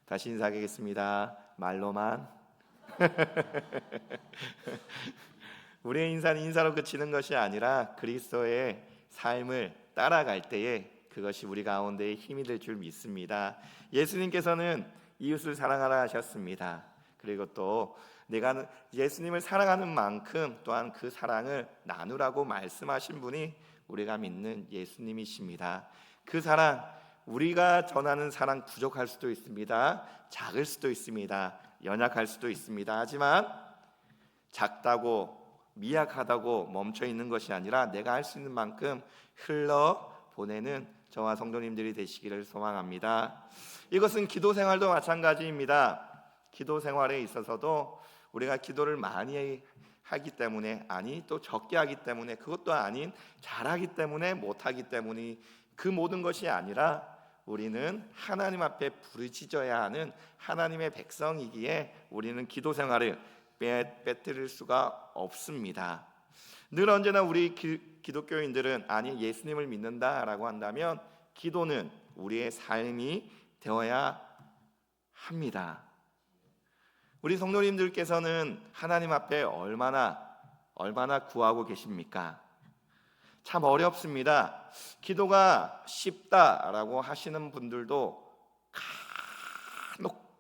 다시 인사하겠습니다. 말로만. 우리의 인사는 인사로 그치는 것이 아니라 그리스도의 삶을 따라갈 때에 그것이 우리 가운데에 힘이 될 줄 믿습니다. 예수님께서는 이웃을 사랑하라 하셨습니다. 그리고 또 내가 예수님을 사랑하는 만큼 또한 그 사랑을 나누라고 말씀하신 분이 우리가 믿는 예수님이십니다. 그 사랑, 우리가 전하는 사랑 부족할 수도 있습니다. 작을 수도 있습니다. 연약할 수도 있습니다. 하지만 작다고 미약하다고 멈춰 있는 것이 아니라 내가 할 수 있는 만큼 흘러 보내는 저와 성도님들이 되시기를 소망합니다. 이것은 기도 생활도 마찬가지입니다. 기도 생활에 있어서도 우리가 기도를 많이 하기 때문에, 아니 또 적게 하기 때문에, 그것도 아닌 잘하기 때문에 못하기 때문이 그 모든 것이 아니라 우리는 하나님 앞에 부르짖어야 하는 하나님의 백성이기에 우리는 기도 생활을 빼뜨릴 수가 없습니다. 늘 언제나 우리 기독교인들은 아니 예수님을 믿는다라고 한다면 기도는 우리의 삶이 되어야 합니다. 우리 성도님들께서는 하나님 앞에 얼마나 구하고 계십니까? 참 어렵습니다. 기도가 쉽다라고 하시는 분들도 간혹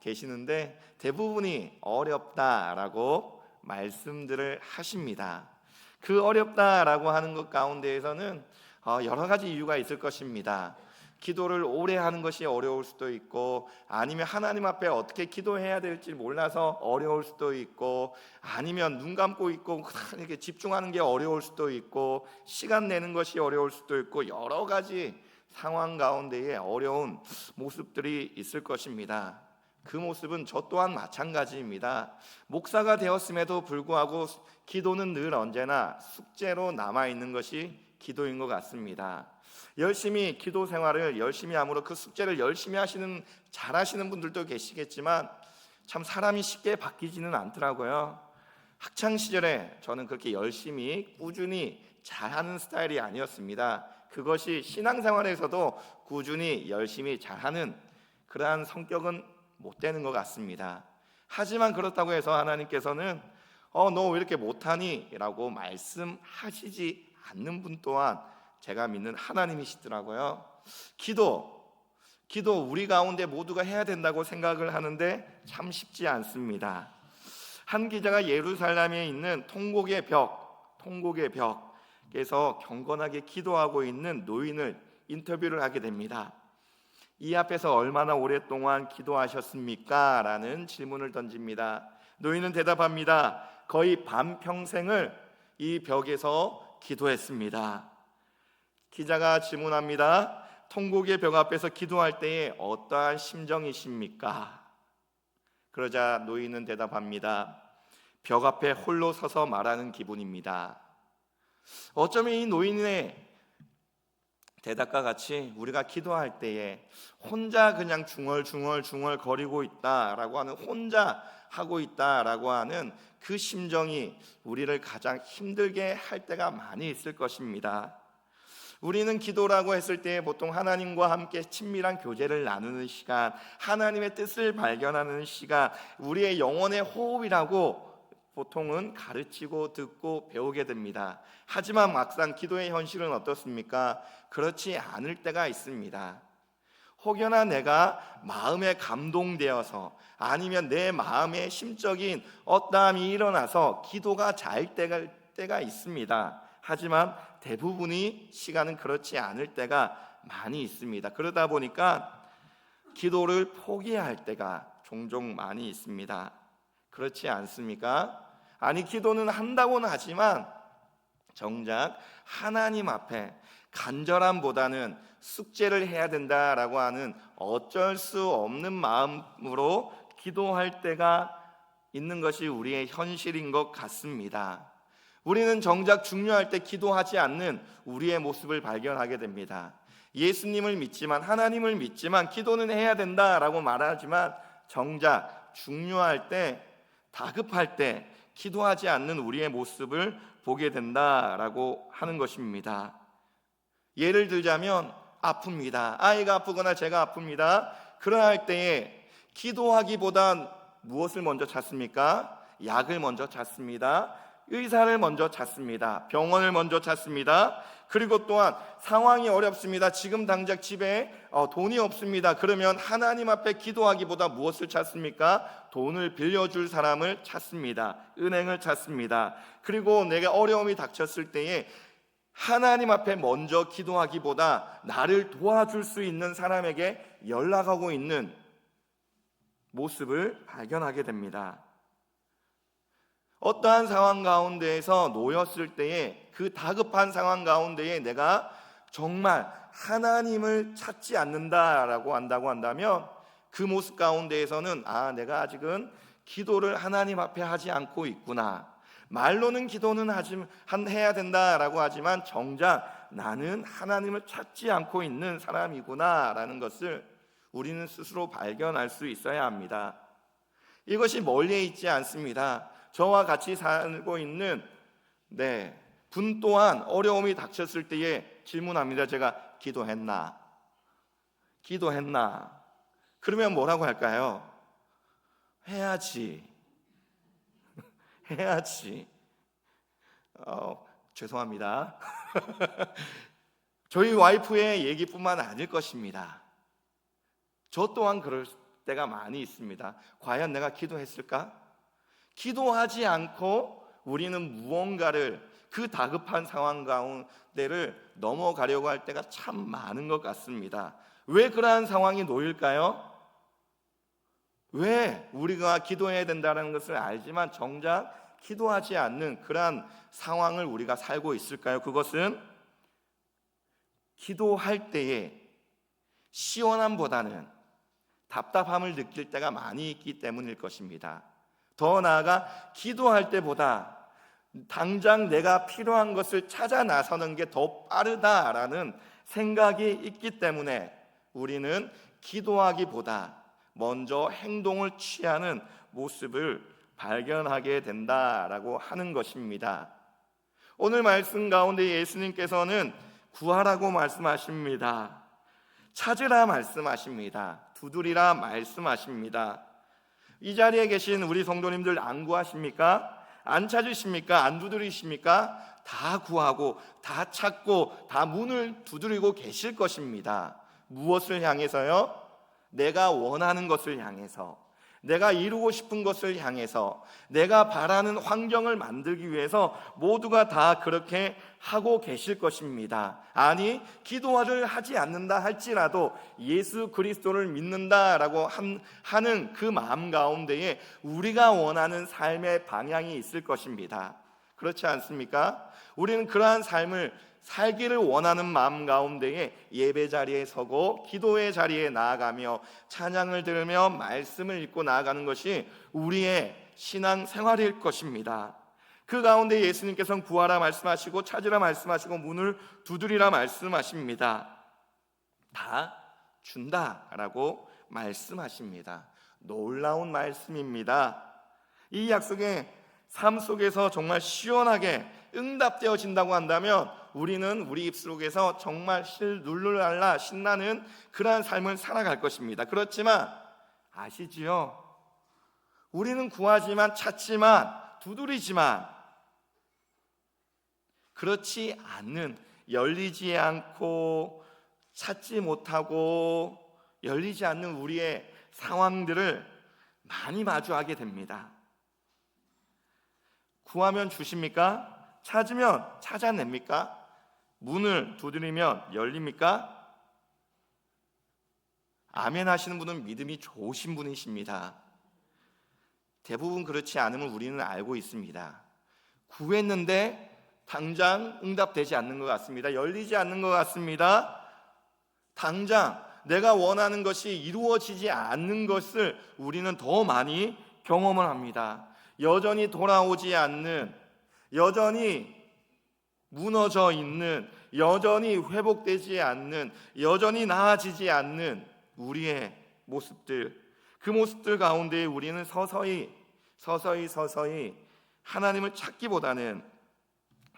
계시는데 대부분이 어렵다라고 말씀들을 하십니다. 그 어렵다라고 하는 것 가운데에서는 여러 가지 이유가 있을 것입니다. 기도를 오래 하는 것이 어려울 수도 있고, 아니면 하나님 앞에 어떻게 기도해야 될지 몰라서 어려울 수도 있고, 아니면 눈 감고 있고 이렇게 집중하는 게 어려울 수도 있고, 시간 내는 것이 어려울 수도 있고, 여러 가지 상황 가운데에 어려운 모습들이 있을 것입니다. 그 모습은 저 또한 마찬가지입니다. 목사가 되었음에도 불구하고 기도는 늘 언제나 숙제로 남아있는 것이 기도인 것 같습니다. 열심히 기도 생활을 열심히 함으로 그 숙제를 열심히 잘하시는 분들도 계시겠지만 참 사람이 쉽게 바뀌지는 않더라고요. 학창시절에 저는 그렇게 열심히 꾸준히 잘하는 스타일이 아니었습니다. 그것이 신앙생활에서도 꾸준히 열심히 잘하는 그러한 성격은 못 되는 것 같습니다. 하지만 그렇다고 해서 하나님께서는 너 왜 이렇게 못하니? 라고 말씀하시지 않는 분 또한 제가 믿는 하나님이시더라고요. 기도 우리 가운데 모두가 해야 된다고 생각을 하는데 참 쉽지 않습니다. 한 기자가 예루살렘에 있는 통곡의 벽에서 경건하게 기도하고 있는 노인을 인터뷰를 하게 됩니다. 이 앞에서 얼마나 오랫동안 기도하셨습니까? 라는 질문을 던집니다. 노인은 대답합니다. 거의 반평생을 이 벽에서 기도했습니다. 기자가 질문합니다. 통곡의 벽 앞에서 기도할 때에 어떠한 심정이십니까? 그러자 노인은 대답합니다. 벽 앞에 홀로 서서 말하는 기분입니다. 어쩌면 이 노인의 대답과 같이 우리가 기도할 때에 혼자 그냥 중얼중얼 거리고 있다라고 하는, 혼자 하고 있다라고 하는 그 심정이 우리를 가장 힘들게 할 때가 많이 있을 것입니다. 우리는 기도라고 했을 때 보통 하나님과 함께 친밀한 교제를 나누는 시간, 하나님의 뜻을 발견하는 시간, 우리의 영혼의 호흡이라고 보통은 가르치고 듣고 배우게 됩니다. 하지만 막상 기도의 현실은 어떻습니까? 그렇지 않을 때가 있습니다. 혹여나 내가 마음에 감동되어서, 아니면 내 마음에 심적인 어떠함이 일어나서 기도가 잘 때가 있습니다. 하지만 대부분의 시간은 그렇지 않을 때가 많이 있습니다. 그러다 보니까 기도를 포기할 때가 종종 많이 있습니다. 그렇지 않습니까? 아니, 기도는 한다고는 하지만 정작 하나님 앞에 간절함보다는 숙제를 해야 된다라고 하는 어쩔 수 없는 마음으로 기도할 때가 있는 것이 우리의 현실인 것 같습니다. 우리는 정작 중요할 때 기도하지 않는 우리의 모습을 발견하게 됩니다. 예수님을 믿지만, 하나님을 믿지만 기도는 해야 된다라고 말하지만 정작 중요할 때, 다급할 때 기도하지 않는 우리의 모습을 보게 된다라고 하는 것입니다. 예를 들자면 아픕니다. 아이가 아프거나 제가 아픕니다. 그러할 때에 기도하기보단 무엇을 먼저 찾습니까? 약을 먼저 찾습니다. 의사를 먼저 찾습니다. 병원을 먼저 찾습니다. 그리고 또한 상황이 어렵습니다. 지금 당장 집에 돈이 없습니다. 그러면 하나님 앞에 기도하기보다 무엇을 찾습니까? 돈을 빌려줄 사람을 찾습니다. 은행을 찾습니다. 그리고 내가 어려움이 닥쳤을 때에 하나님 앞에 먼저 기도하기보다 나를 도와줄 수 있는 사람에게 연락하고 있는 모습을 발견하게 됩니다. 어떠한 상황 가운데에서 놓였을 때에 그 다급한 상황 가운데에 내가 정말 하나님을 찾지 않는다라고 한다면 그 모습 가운데에서는 내가 아직은 기도를 하나님 앞에 하지 않고 있구나. 말로는 기도는 해야 된다라고 하지만 정작 나는 하나님을 찾지 않고 있는 사람이구나라는 것을 우리는 스스로 발견할 수 있어야 합니다. 이것이 멀리 있지 않습니다. 저와 같이 살고 있는 분 또한 어려움이 닥쳤을 때에 질문합니다. 제가 기도했나? 그러면 뭐라고 할까요? 해야지. 죄송합니다. 저희 와이프의 얘기뿐만 아닐 것입니다. 저 또한 그럴 때가 많이 있습니다. 과연 내가 기도했을까? 기도하지 않고 우리는 무언가를 그 다급한 상황 가운데를 넘어가려고 할 때가 참 많은 것 같습니다. 왜 그러한 상황이 놓일까요? 왜 우리가 기도해야 된다는 것을 알지만 정작 기도하지 않는 그러한 상황을 우리가 살고 있을까요? 그것은 기도할 때에 시원함보다는 답답함을 느낄 때가 많이 있기 때문일 것입니다. 더 나아가 기도할 때보다 당장 내가 필요한 것을 찾아 나서는 게 더 빠르다라는 생각이 있기 때문에 우리는 기도하기보다 먼저 행동을 취하는 모습을 발견하게 된다라고 하는 것입니다. 오늘 말씀 가운데 예수님께서는 구하라고 말씀하십니다. 찾으라 말씀하십니다. 두드리라 말씀하십니다. 이 자리에 계신 우리 성도님들 안 구하십니까? 안 찾으십니까? 안 두드리십니까? 다 구하고 다 찾고 다 문을 두드리고 계실 것입니다. 무엇을 향해서요? 내가 원하는 것을 향해서, 내가 이루고 싶은 것을 향해서, 내가 바라는 환경을 만들기 위해서 모두가 다 그렇게 하고 계실 것입니다. 아니, 기도를 하지 않는다 할지라도 예수 그리스도를 믿는다라고 하는 그 마음 가운데에 우리가 원하는 삶의 방향이 있을 것입니다. 그렇지 않습니까? 우리는 그러한 삶을 살기를 원하는 마음 가운데에 예배 자리에 서고 기도의 자리에 나아가며 찬양을 들으며 말씀을 읽고 나아가는 것이 우리의 신앙 생활일 것입니다. 그 가운데 예수님께서는 구하라 말씀하시고 찾으라 말씀하시고 문을 두드리라 말씀하십니다. 다 준다라고 말씀하십니다. 놀라운 말씀입니다. 이 약속의 삶 속에서 정말 시원하게 응답되어진다고 한다면 우리는 우리 입속에서 정말 룰루랄라 신나는 그러한 삶을 살아갈 것입니다. 그렇지만 아시지요? 우리는 구하지만 찾지만 두드리지만 그렇지 않는, 열리지 않고 찾지 못하고 열리지 않는 우리의 상황들을 많이 마주하게 됩니다. 구하면 주십니까? 찾으면 찾아냅니까? 문을 두드리면 열립니까? 아멘 하시는 분은 믿음이 좋으신 분이십니다. 대부분 그렇지 않음을 우리는 알고 있습니다. 구했는데 당장 응답되지 않는 것 같습니다. 열리지 않는 것 같습니다. 당장 내가 원하는 것이 이루어지지 않는 것을 우리는 더 많이 경험을 합니다. 여전히 돌아오지 않는, 여전히 무너져 있는, 여전히 회복되지 않는, 여전히 나아지지 않는 우리의 모습들, 그 모습들 가운데 우리는 서서히 하나님을 찾기보다는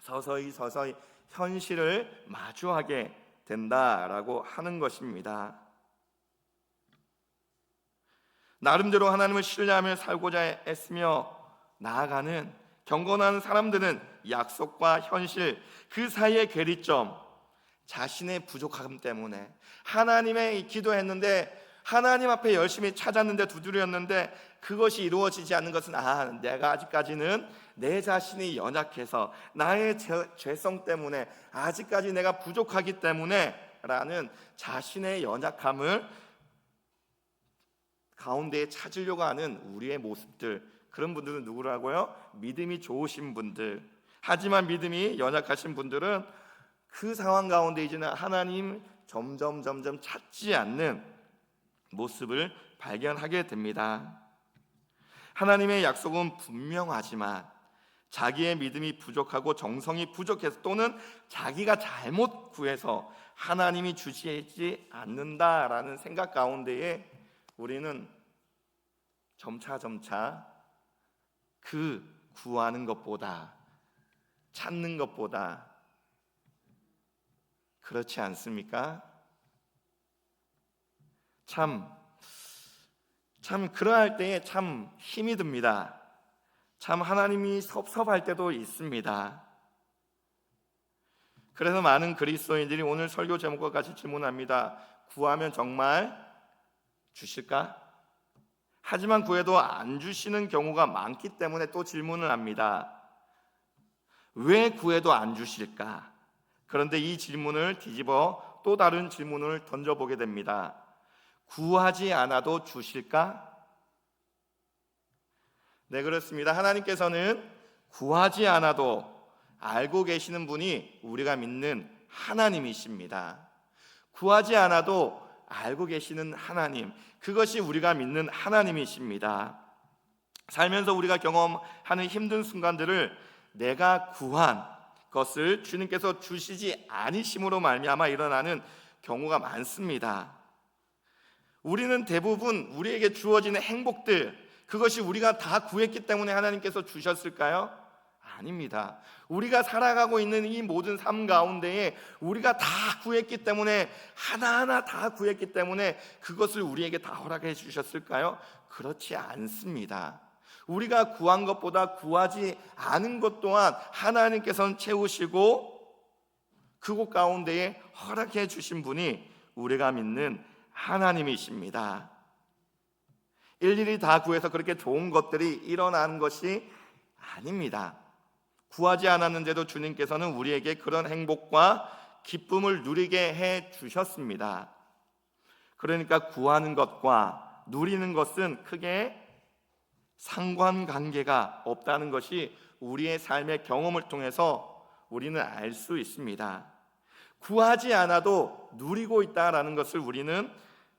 서서히 현실을 마주하게 된다라고 하는 것입니다. 나름대로 하나님을 신뢰하며 살고자 애쓰며 나아가는 경건한 사람들은 약속과 현실 그 사이의 괴리점, 자신의 부족함 때문에 하나님의 기도했는데 하나님 앞에 열심히 찾았는데 두드렸는데 그것이 이루어지지 않는 것은 내가 아직까지는 내 자신이 연약해서 나의 죄성 때문에 아직까지 내가 부족하기 때문에 라는 자신의 연약함을 가운데에 찾으려고 하는 우리의 모습들, 그런 분들은 누구라고요? 믿음이 좋으신 분들. 하지만 믿음이 연약하신 분들은 그 상황 가운데 이제는 하나님 점점 찾지 않는 모습을 발견하게 됩니다. 하나님의 약속은 분명하지만 자기의 믿음이 부족하고 정성이 부족해서 또는 자기가 잘못 구해서 하나님이 주시지 않는다라는 생각 가운데에 우리는 점차 그 구하는 것보다 찾는 것보다 그렇지 않습니까? 참 그러할 때에 참 힘이 듭니다. 참 하나님이 섭섭할 때도 있습니다. 그래서 많은 그리스도인들이 오늘 설교 제목과 같이 질문합니다. 구하면 정말 주실까? 하지만 구해도 안 주시는 경우가 많기 때문에 또 질문을 합니다. 왜 구해도 안 주실까? 그런데 이 질문을 뒤집어 또 다른 질문을 던져보게 됩니다. 구하지 않아도 주실까? 네, 그렇습니다. 하나님께서는 구하지 않아도 알고 계시는 분이 우리가 믿는 하나님이십니다. 구하지 않아도 알고 계시는 하나님, 그것이 우리가 믿는 하나님이십니다. 살면서 우리가 경험하는 힘든 순간들을 내가 구한 것을 주님께서 주시지 않으심으로 말미암아 일어나는 경우가 많습니다. 우리는 대부분 우리에게 주어지는 행복들, 그것이 우리가 다 구했기 때문에 하나님께서 주셨을까요? 아닙니다. 우리가 살아가고 있는 이 모든 삶 가운데에 우리가 다 구했기 때문에, 하나하나 다 구했기 때문에 그것을 우리에게 다 허락해 주셨을까요? 그렇지 않습니다. 우리가 구한 것보다 구하지 않은 것 또한 하나님께서는 채우시고 그곳 가운데에 허락해 주신 분이 우리가 믿는 하나님이십니다. 일일이 다 구해서 그렇게 좋은 것들이 일어나는 것이 아닙니다. 구하지 않았는데도 주님께서는 우리에게 그런 행복과 기쁨을 누리게 해 주셨습니다. 그러니까 구하는 것과 누리는 것은 크게 상관관계가 없다는 것이 우리의 삶의 경험을 통해서 우리는 알 수 있습니다. 구하지 않아도 누리고 있다라는 것을 우리는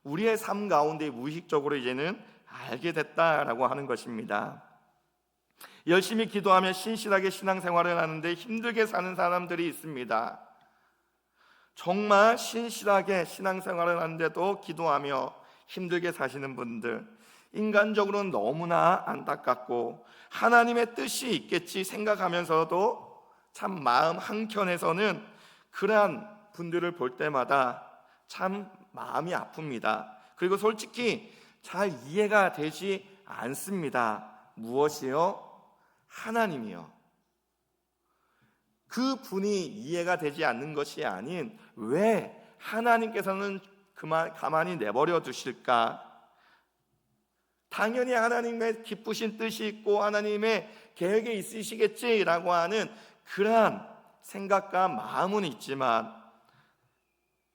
우리의 삶 가운데 무의식적으로 이제는 알게 됐다라고 하는 것입니다. 열심히 기도하며 신실하게 신앙생활을 하는데 힘들게 사는 사람들이 있습니다. 정말 신실하게 신앙생활을 하는데도 기도하며 힘들게 사시는 분들, 인간적으로는 너무나 안타깝고 하나님의 뜻이 있겠지 생각하면서도 참 마음 한켠에서는 그러한 분들을 볼 때마다 참 마음이 아픕니다. 그리고 솔직히 잘 이해가 되지 않습니다. 무엇이요? 하나님이요. 그 분이 이해가 되지 않는 것이 아닌 왜 하나님께서는 가만히 내버려 두실까? 당연히 하나님의 기쁘신 뜻이 있고 하나님의 계획이 있으시겠지라고 하는 그러한 생각과 마음은 있지만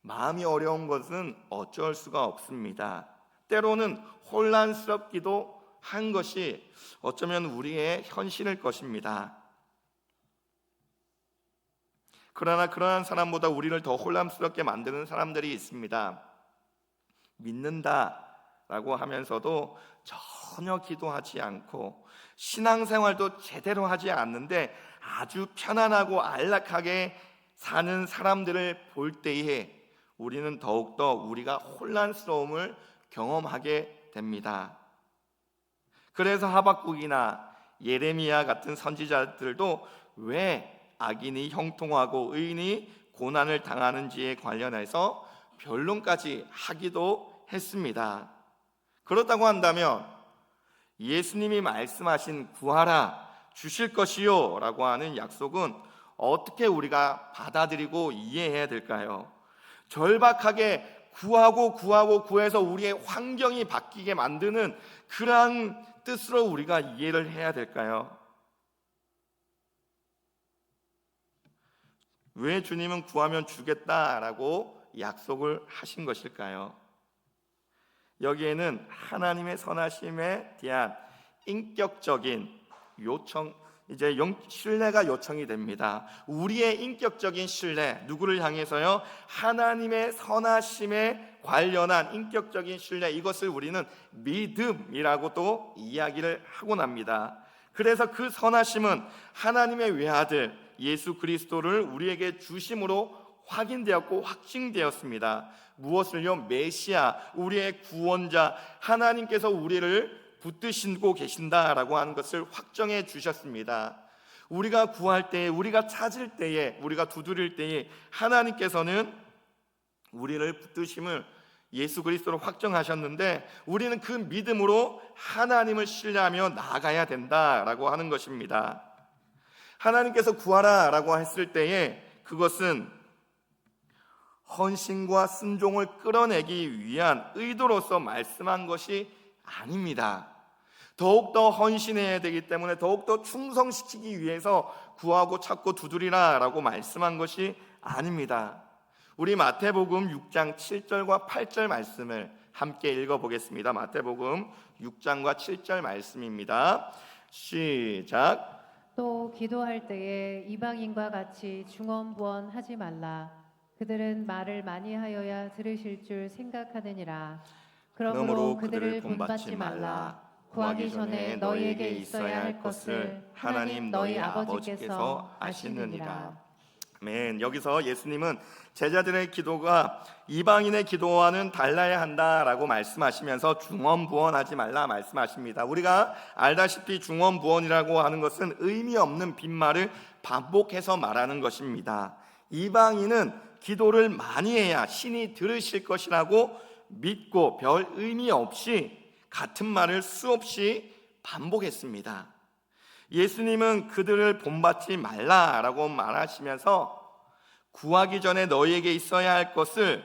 마음이 어려운 것은 어쩔 수가 없습니다. 때로는 혼란스럽기도 한 것이 어쩌면 우리의 현실일 것입니다. 그러나 그러한 사람보다 우리를 더 혼란스럽게 만드는 사람들이 있습니다. 믿는다라고 하면서도 전혀 기도하지 않고 신앙생활도 제대로 하지 않는데 아주 편안하고 안락하게 사는 사람들을 볼 때에 우리는 더욱더 우리가 혼란스러움을 경험하게 됩니다. 그래서 하박국이나 예레미야 같은 선지자들도 왜 악인이 형통하고 의인이 고난을 당하는지에 관련해서 변론까지 하기도 했습니다. 그렇다고 한다면 예수님이 말씀하신 구하라 주실 것이요 라고 하는 약속은 어떻게 우리가 받아들이고 이해해야 될까요? 절박하게 구해서 우리의 환경이 바뀌게 만드는 그러한 뜻으로 우리가 이해를 해야 될까요? 왜 주님은 구하면 주겠다라고 약속을 하신 것일까요? 여기에는 하나님의 선하심에 대한 인격적인 요청, 이제 신뢰가 요청이 됩니다. 우리의 인격적인 신뢰, 누구를 향해서요? 하나님의 선하심에 관련한 인격적인 신뢰, 이것을 우리는 믿음이라고 또 이야기를 하곤 합니다. 그래서 그 선하심은 하나님의 외아들 예수 그리스도를 우리에게 주심으로 확인되었고 확증되었습니다. 무엇을요? 메시아, 우리의 구원자, 하나님께서 우리를 붙드시고 계신다라고 하는 것을 확정해 주셨습니다. 우리가 구할 때에, 우리가 찾을 때에, 우리가 두드릴 때에 하나님께서는 우리를 붙드심을 예수 그리스도로 확정하셨는데 우리는 그 믿음으로 하나님을 신뢰하며 나아가야 된다라고 하는 것입니다. 하나님께서 구하라라고 했을 때에 그것은 헌신과 순종을 끌어내기 위한 의도로서 말씀한 것이 아닙니다. 더욱더 헌신해야 되기 때문에 더욱더 충성시키기 위해서 구하고 찾고 두드리라 라고 말씀한 것이 아닙니다. 우리 마태복음 6장 7절과 8절 말씀을 함께 읽어보겠습니다. 마태복음 6장과 7절 말씀입니다. 시작. 또 기도할 때에 이방인과 같이 중언부언하지 말라. 그들은 말을 많이 하여야 들으실 줄 생각하느니라. 그러므로 그들을 본받지 말라. 구하기 전에 너희에게 있어야 할 것을 하나님 너희 아버지께서 아시느니라. 아멘. 여기서 예수님은 제자들의 기도가 이방인의 기도와는 달라야 한다라고 말씀하시면서 중언부언하지 말라 말씀하십니다. 우리가 알다시피 중언부언이라고 하는 것은 의미 없는 빈말을 반복해서 말하는 것입니다. 이방인은 기도를 많이 해야 신이 들으실 것이라고 믿고 별 의미 없이 같은 말을 수없이 반복했습니다. 예수님은 그들을 본받지 말라라고 말하시면서 구하기 전에 너희에게 있어야 할 것을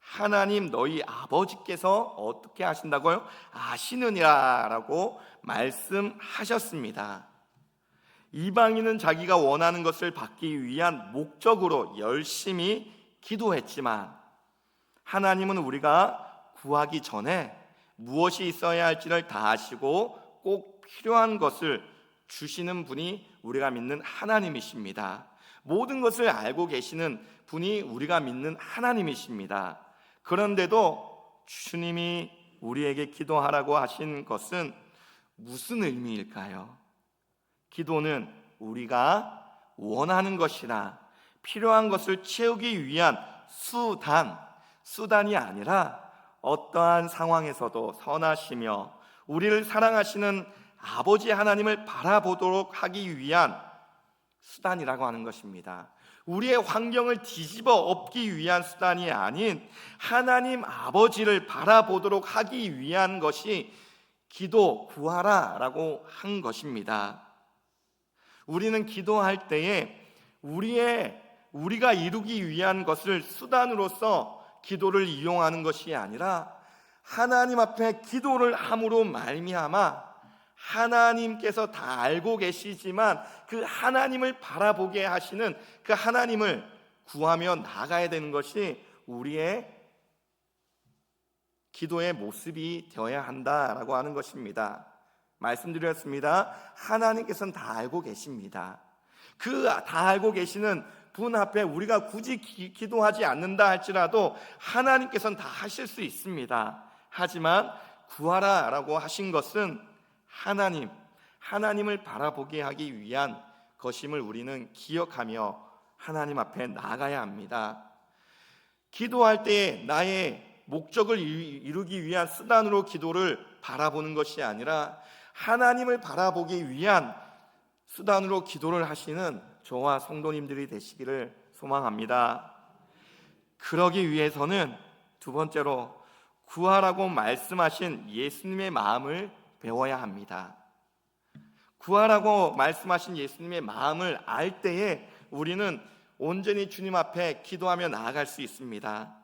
하나님 너희 아버지께서 어떻게 하신다고요? 아시느니라 라고 말씀하셨습니다. 이방인은 자기가 원하는 것을 받기 위한 목적으로 열심히 기도했지만 하나님은 우리가 구하기 전에 무엇이 있어야 할지를 다 아시고 꼭 필요한 것을 주시는 분이 우리가 믿는 하나님이십니다. 모든 것을 알고 계시는 분이 우리가 믿는 하나님이십니다. 그런데도 주님이 우리에게 기도하라고 하신 것은 무슨 의미일까요? 기도는 우리가 원하는 것이나 필요한 것을 채우기 위한 수단이 아니라 어떠한 상황에서도 선하시며 우리를 사랑하시는 아버지 하나님을 바라보도록 하기 위한 수단이라고 하는 것입니다. 우리의 환경을 뒤집어 엎기 위한 수단이 아닌 하나님 아버지를 바라보도록 하기 위한 것이 기도 구하라라고 한 것입니다. 우리는 기도할 때에 우리가 이루기 위한 것을 수단으로서 기도를 이용하는 것이 아니라 하나님 앞에 기도를 함으로 말미암아 하나님께서 다 알고 계시지만 그 하나님을 바라보게 하시는 그 하나님을 구하며 나가야 되는 것이 우리의 기도의 모습이 되어야 한다라고 하는 것입니다. 말씀드렸습니다. 하나님께서는 다 알고 계십니다. 그 다 알고 계시는 분 앞에 우리가 굳이 기도하지 않는다 할지라도 하나님께서는 다 하실 수 있습니다. 하지만 구하라라고 하신 것은 하나님을 바라보게 하기 위한 것임을 우리는 기억하며 하나님 앞에 나아가야 합니다. 기도할 때 나의 목적을 이루기 위한 수단으로 기도를 바라보는 것이 아니라 하나님을 바라보기 위한 수단으로 기도를 하시는 저와 성도님들이 되시기를 소망합니다. 그러기 위해서는 두 번째로 구하라고 말씀하신 예수님의 마음을 배워야 합니다. 구하라고 말씀하신 예수님의 마음을 알 때에 우리는 온전히 주님 앞에 기도하며 나아갈 수 있습니다.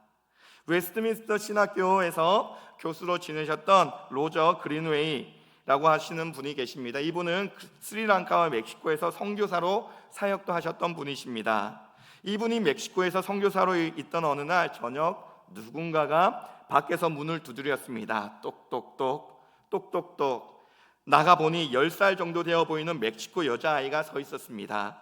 웨스트민스터 신학교에서 교수로 지내셨던 로저 그린웨이라고 하시는 분이 계십니다. 이분은 스리랑카와 멕시코에서 선교사로 사역도 하셨던 분이십니다. 이분이 멕시코에서 선교사로 있던 어느 날 저녁 누군가가 밖에서 문을 두드렸습니다. 똑똑똑 똑똑똑. 나가보니 10살 정도 되어 보이는 멕시코 여자아이가 서 있었습니다.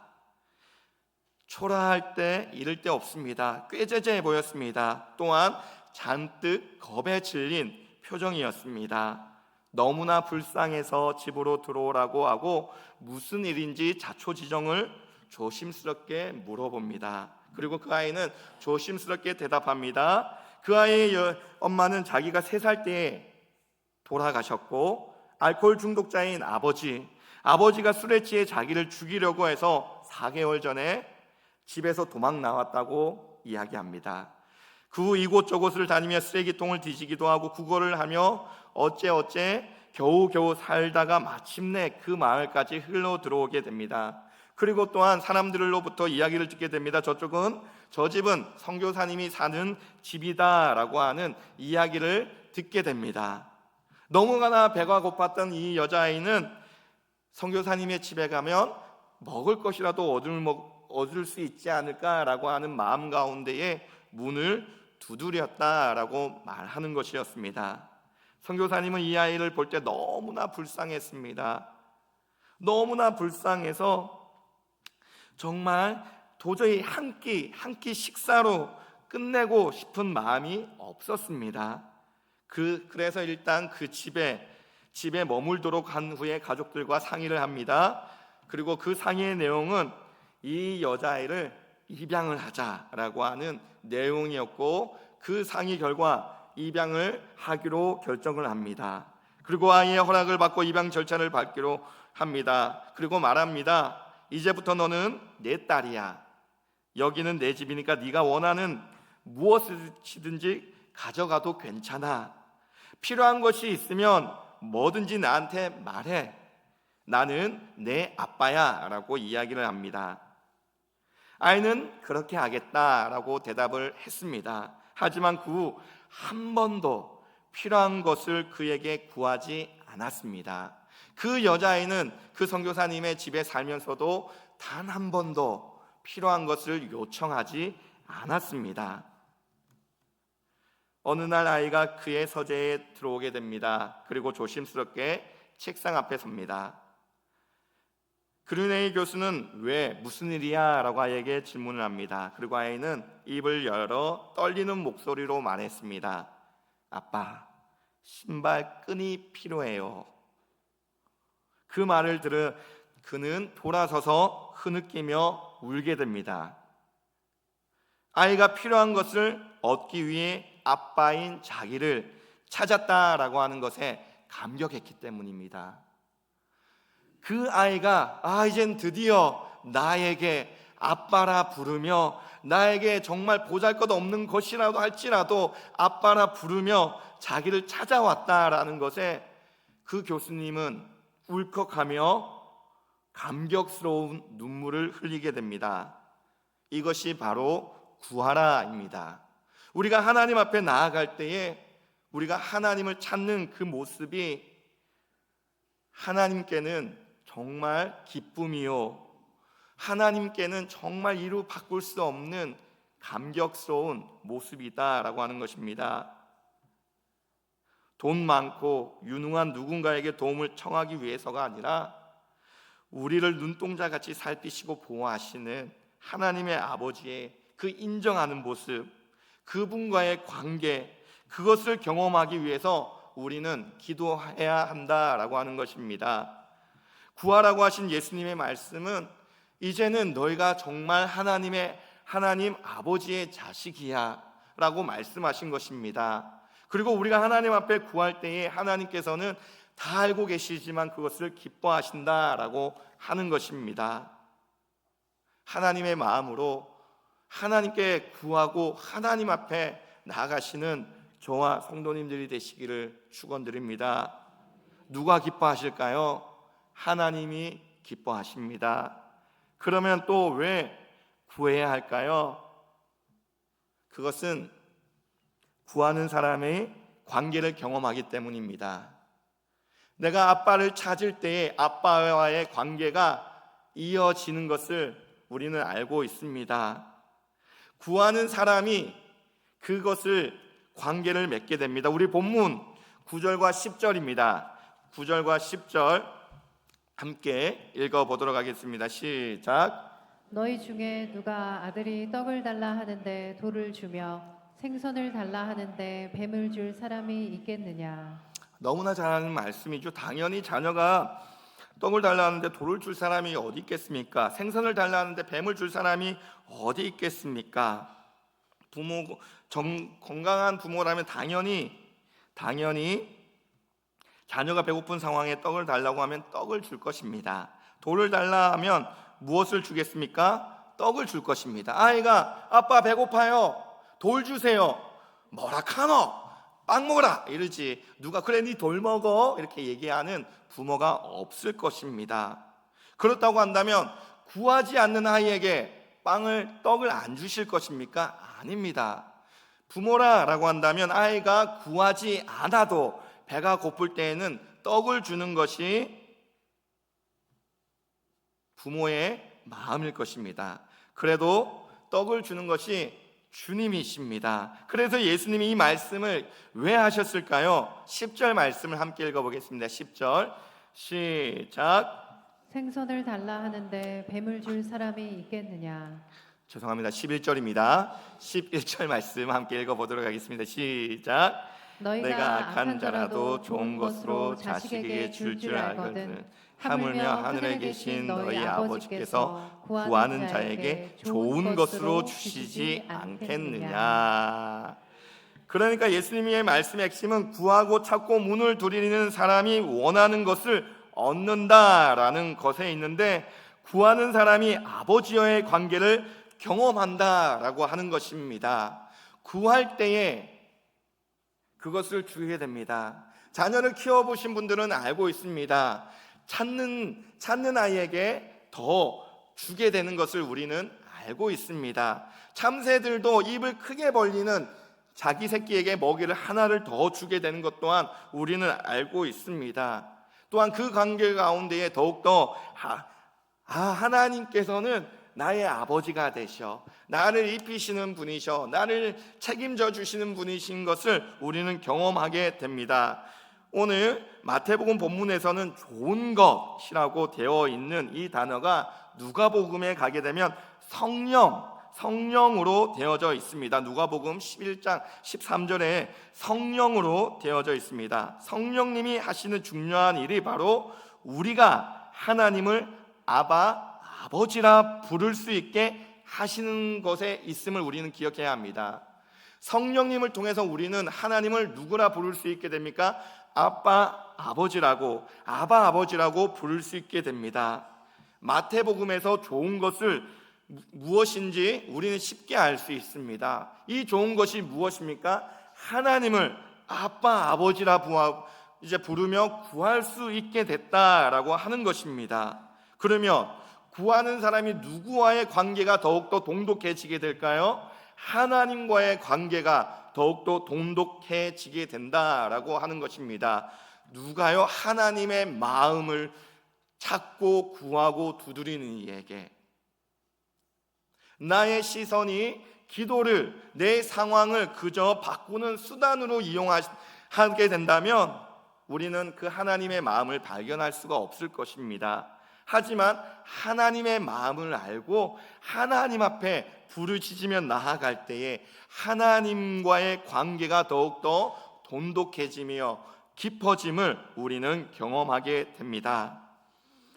초라할 때 이를 데 없습니다. 꾀죄죄해 보였습니다. 또한 잔뜩 겁에 질린 표정이었습니다. 너무나 불쌍해서 집으로 들어오라고 하고 무슨 일인지 자초지종을 조심스럽게 물어봅니다. 그리고 그 아이는 조심스럽게 대답합니다. 그 아이의 엄마는 자기가 3살 때에 돌아가셨고 알코올 중독자인 아버지가 술에 취해 자기를 죽이려고 해서 4개월 전에 집에서 도망 나왔다고 이야기합니다. 그 후 이곳저곳을 다니며 쓰레기통을 뒤지기도 하고 구걸을 하며 어째 겨우겨우 살다가 마침내 그 마을까지 흘러 들어오게 됩니다. 그리고 또한 사람들로부터 이야기를 듣게 됩니다. 저 집은 선교사님이 사는 집이다라고 하는 이야기를 듣게 됩니다. 너무나 배가 고팠던 이 여자아이는 선교사님의 집에 가면 먹을 것이라도 얻을 수 있지 않을까라고 하는 마음 가운데에 문을 두드렸다라고 말하는 것이었습니다. 선교사님은 이 아이를 볼 때 너무나 불쌍했습니다. 너무나 불쌍해서 정말 도저히 한 끼 식사로 끝내고 싶은 마음이 없었습니다. 그래서 일단 그 집에 머물도록 한 후에 가족들과 상의를 합니다. 그리고 그 상의의 내용은 이 여자아이를 입양을 하자라고 하는 내용이었고, 그 상의 결과 입양을 하기로 결정을 합니다. 그리고 아이의 허락을 받고 입양 절차를 밟기로 합니다. 그리고 말합니다. 이제부터 너는 내 딸이야. 여기는 내 집이니까 네가 원하는 무엇이든지 가져가도 괜찮아. 필요한 것이 있으면 뭐든지 나한테 말해. 나는 내 아빠야 라고 이야기를 합니다. 아이는 그렇게 하겠다라고 대답을 했습니다. 하지만 그 후 한 번도 필요한 것을 그에게 구하지 않았습니다. 그 여자아이는 그 선교사님의 집에 살면서도 단 한 번도 필요한 것을 요청하지 않았습니다. 어느 날 아이가 그의 서재에 들어오게 됩니다. 그리고 조심스럽게 책상 앞에 섭니다. 그린웨이 교수는 왜 무슨 일이야? 라고 아이에게 질문을 합니다. 그리고 아이는 입을 열어 떨리는 목소리로 말했습니다. 아빠, 신발 끈이 필요해요. 그 말을 들은 그는 돌아서서 흐느끼며 울게 됩니다. 아이가 필요한 것을 얻기 위해 아빠인 자기를 찾았다라고 하는 것에 감격했기 때문입니다. 그 아이가 이젠 드디어 나에게 아빠라 부르며 나에게 정말 보잘것없는 것이라도 할지라도 아빠라 부르며 자기를 찾아왔다라는 것에 그 교수님은 울컥하며 감격스러운 눈물을 흘리게 됩니다. 이것이 바로 구하라입니다. 우리가 하나님 앞에 나아갈 때에 우리가 하나님을 찾는 그 모습이 하나님께는 정말 기쁨이요, 하나님께는 정말 이루 바꿀 수 없는 감격스러운 모습이다라고 하는 것입니다. 돈 많고 유능한 누군가에게 도움을 청하기 위해서가 아니라 우리를 눈동자같이 살피시고 보호하시는 하나님의 아버지의 그 인정하는 모습, 그분과의 관계, 그것을 경험하기 위해서 우리는 기도해야 한다라고 하는 것입니다. 구하라고 하신 예수님의 말씀은 이제는 너희가 정말 하나님 아버지의 자식이야 라고 말씀하신 것입니다. 그리고 우리가 하나님 앞에 구할 때에 하나님께서는 다 알고 계시지만 그것을 기뻐하신다라고 하는 것입니다. 하나님의 마음으로 하나님께 구하고 하나님 앞에 나아가시는 저와 성도님들이 되시기를 축원드립니다. 누가 기뻐하실까요? 하나님이 기뻐하십니다. 그러면 또 왜 구해야 할까요? 그것은 구하는 사람의 관계를 경험하기 때문입니다. 내가 아빠를 찾을 때에 아빠와의 관계가 이어지는 것을 우리는 알고 있습니다. 구하는 사람이 그것을 관계를 맺게 됩니다. 우리 본문 9절과 10절입니다. 9절과 10절 함께 읽어보도록 하겠습니다. 시작. 너희 중에 누가 아들이 떡을 달라 하는데 돌을 주며 생선을 달라 하는데 뱀을 줄 사람이 있겠느냐? 너무나 잘 아는 말씀이죠. 당연히 자녀가 떡을 달라 하는데 돌을 줄 사람이 어디 있겠습니까? 생선을 달라 하는데 뱀을 줄 사람이 어디 있겠습니까? 건강한 부모라면 당연히 자녀가 배고픈 상황에 떡을 달라고 하면 떡을 줄 것입니다. 돌을 달라 하면 무엇을 주겠습니까? 떡을 줄 것입니다. 아이가 아빠 배고파요. 돌 주세요. 뭐라 카노? 빵 먹어라 이러지. 누가 그래 니 돌 먹어 이렇게 얘기하는 부모가 없을 것입니다. 그렇다고 한다면 구하지 않는 아이에게 떡을 안 주실 것입니까? 아닙니다. 부모라고 한다면 아이가 구하지 않아도 배가 고플 때에는 떡을 주는 것이 부모의 마음일 것입니다. 그래도 떡을 주는 것이 주님이십니다. 그래서 예수님이 이 말씀을 왜 하셨을까요? 10절 말씀을 함께 읽어보겠습니다. 10절 시작. 생선을 달라 하는데 뱀을 줄 사람이 있겠느냐? 죄송합니다. 11절입니다. 11절 말씀 함께 읽어보도록 하겠습니다. 시작. 내가 악한 자라도 좋은 것으로 자식에게 줄 줄 알거든 하물며 하늘에 계신 너희 아버지께서 구하는 자에게 좋은 것으로 주시지 않겠느냐. 그러니까 예수님의 말씀의 핵심은 구하고 찾고 문을 두드리는 사람이 원하는 것을 얻는다라는 것에 있는데, 구하는 사람이 아버지와의 관계를 경험한다라고 하는 것입니다. 구할 때에 그것을 주게 됩니다. 자녀를 키워보신 분들은 알고 있습니다. 찾는 아이에게 더 주게 되는 것을 우리는 알고 있습니다. 참새들도 입을 크게 벌리는 자기 새끼에게 먹이를 하나를 더 주게 되는 것 또한 우리는 알고 있습니다. 또한 그 관계 가운데에 더욱더 하나님께서는 나의 아버지가 되셔, 나를 입히시는 분이셔, 나를 책임져 주시는 분이신 것을 우리는 경험하게 됩니다. 오늘 마태복음 본문에서는 좋은 것이라고 되어 있는 이 단어가 누가복음에 가게 되면 성령으로 되어져 있습니다. 누가복음 11장 13절에 성령으로 되어져 있습니다. 성령님이 하시는 중요한 일이 바로 우리가 하나님을 아버지라 부를 수 있게 하시는 것에 있음을 우리는 기억해야 합니다. 성령님을 통해서 우리는 하나님을 누구라 부를 수 있게 됩니까? 아버지라고 부를 수 있게 됩니다. 마태복음에서 좋은 것을 무엇인지 우리는 쉽게 알 수 있습니다. 이 좋은 것이 무엇입니까? 하나님을 아버지라 부르며 구할 수 있게 됐다라고 하는 것입니다. 그러면 구하는 사람이 누구와의 관계가 더욱더 돈독해지게 될까요? 하나님과의 관계가 더욱더 돈독해지게 된다라고 하는 것입니다. 누가요? 하나님의 마음을 찾고 구하고 두드리는 이에게. 나의 시선이 기도를, 내 상황을 그저 바꾸는 수단으로 이용하게 된다면 우리는 그 하나님의 마음을 발견할 수가 없을 것입니다. 하지만 하나님의 마음을 알고 하나님 앞에 부르짖으며 나아갈 때에 하나님과의 관계가 더욱더 돈독해지며 깊어짐을 우리는 경험하게 됩니다.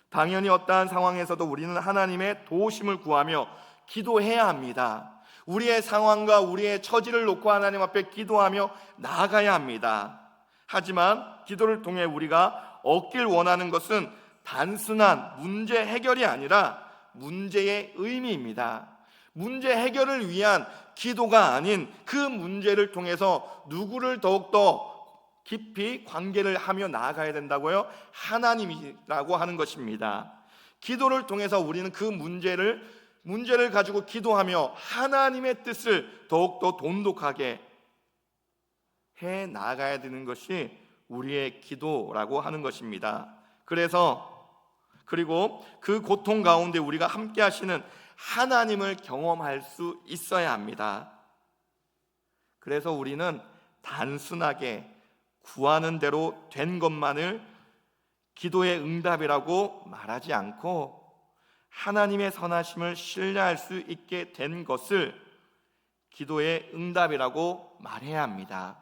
당연히 어떠한 상황에서도 우리는 하나님의 도우심을 구하며 기도해야 합니다. 우리의 상황과 우리의 처지를 놓고 하나님 앞에 기도하며 나아가야 합니다. 하지만 기도를 통해 우리가 얻길 원하는 것은 단순한 문제 해결이 아니라 문제의 의미입니다. 문제 해결을 위한 기도가 아닌 그 문제를 통해서 누구를 더욱더 깊이 관계를 하며 나아가야 된다고요? 하나님이라고 하는 것입니다. 기도를 통해서 우리는 그 문제를 가지고 기도하며 하나님의 뜻을 더욱더 돈독하게 해 나가야 되는 것이 우리의 기도라고 하는 것입니다. 그리고 그 고통 가운데 우리가 함께 하시는 하나님을 경험할 수 있어야 합니다. 그래서 우리는 단순하게 구하는 대로 된 것만을 기도의 응답이라고 말하지 않고 하나님의 선하심을 신뢰할 수 있게 된 것을 기도의 응답이라고 말해야 합니다.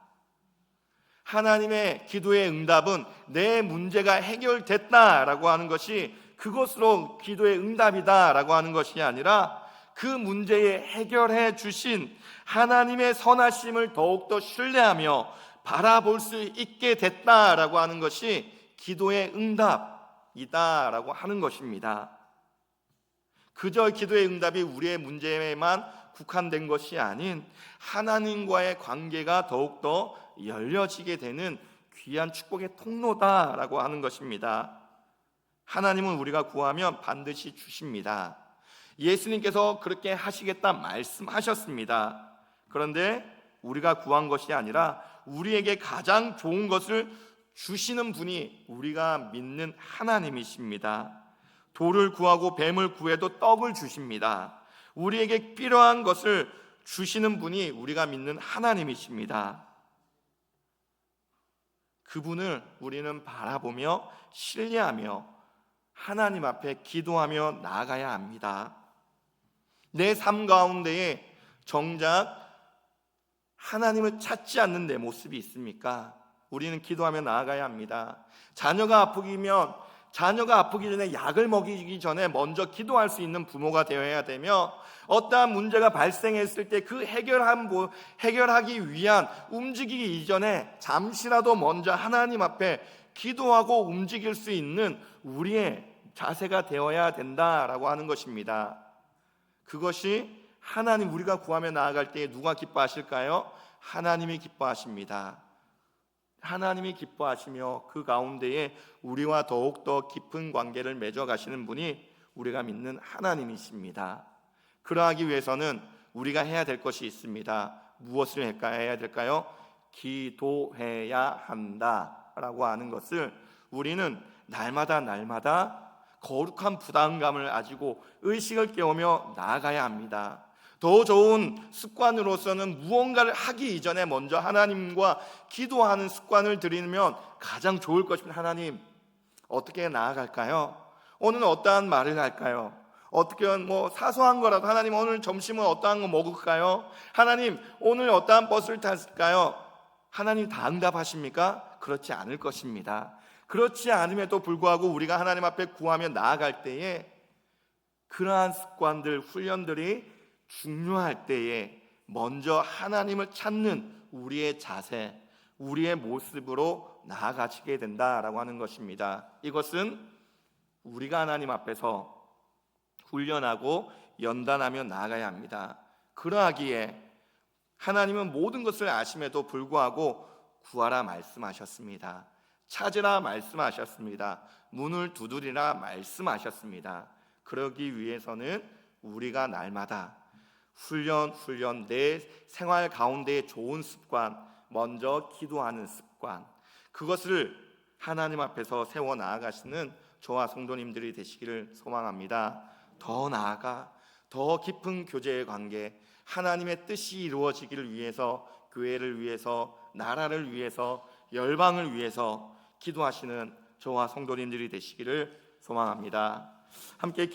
하나님의 기도의 응답은 내 문제가 해결됐다라고 하는 것이 그것으로 기도의 응답이다라고 하는 것이 아니라 그 문제에 해결해 주신 하나님의 선하심을 더욱더 신뢰하며 바라볼 수 있게 됐다라고 하는 것이 기도의 응답이다라고 하는 것입니다. 그저 기도의 응답이 우리의 문제에만 국한된 것이 아닌 하나님과의 관계가 더욱더 열려지게 되는 귀한 축복의 통로다라고 하는 것입니다. 하나님은 우리가 구하면 반드시 주십니다. 예수님께서 그렇게 하시겠다 말씀하셨습니다. 그런데 우리가 구한 것이 아니라 우리에게 가장 좋은 것을 주시는 분이 우리가 믿는 하나님이십니다. 돌을 구하고 뱀을 구해도 떡을 주십니다. 우리에게 필요한 것을 주시는 분이 우리가 믿는 하나님이십니다. 그분을 우리는 바라보며 신뢰하며 하나님 앞에 기도하며 나아가야 합니다. 내 삶 가운데에 정작 하나님을 찾지 않는 내 모습이 있습니까? 우리는 기도하며 나아가야 합니다. 자녀가 아프기 전에 약을 먹이기 전에 먼저 기도할 수 있는 부모가 되어야 되며, 어떠한 문제가 발생했을 때 그 해결하기 위한 움직이기 이전에 잠시라도 먼저 하나님 앞에 기도하고 움직일 수 있는 우리의 자세가 되어야 된다라고 하는 것입니다. 그것이 하나님, 우리가 구하며 나아갈 때 누가 기뻐하실까요? 하나님이 기뻐하십니다. 하나님이 기뻐하시며 그 가운데에 우리와 더욱더 깊은 관계를 맺어가시는 분이 우리가 믿는 하나님이십니다. 그러하기 위해서는 우리가 해야 될 것이 있습니다. 무엇을 해야 될까요? 기도해야 한다라고 하는 것을 우리는 날마다 거룩한 부담감을 가지고 의식을 깨우며 나아가야 합니다. 더 좋은 습관으로서는 무언가를 하기 이전에 먼저 하나님과 기도하는 습관을 들이면 가장 좋을 것입니다. 하나님, 어떻게 나아갈까요? 오늘은 어떠한 말을 할까요? 어떻게 사소한 거라도, 하나님 오늘 점심은 어떠한 거 먹을까요? 하나님 오늘 어떠한 버스를 탔을까요? 하나님 다 응답하십니까? 그렇지 않을 것입니다. 그렇지 않음에도 불구하고 우리가 하나님 앞에 구하며 나아갈 때에 그러한 습관들, 훈련들이 중요할 때에 먼저 하나님을 찾는 우리의 자세, 우리의 모습으로 나아가시게 된다라고 하는 것입니다. 이것은 우리가 하나님 앞에서 훈련하고 연단하며 나아가야 합니다. 그러하기에 하나님은 모든 것을 아심에도 불구하고 구하라 말씀하셨습니다. 찾으라 말씀하셨습니다. 문을 두드리라 말씀하셨습니다. 그러기 위해서는 우리가 날마다 훈련 내 생활 가운데의 좋은 습관, 먼저 기도하는 습관, 그것을 하나님 앞에서 세워 나아가시는 저와 성도님들이 되시기를 소망합니다. 더 나아가 더 깊은 교제의 관계, 하나님의 뜻이 이루어지기를 위해서, 교회를 위해서, 나라를 위해서, 열방을 위해서 기도하시는 저와 성도님들이 되시기를 소망합니다. 함께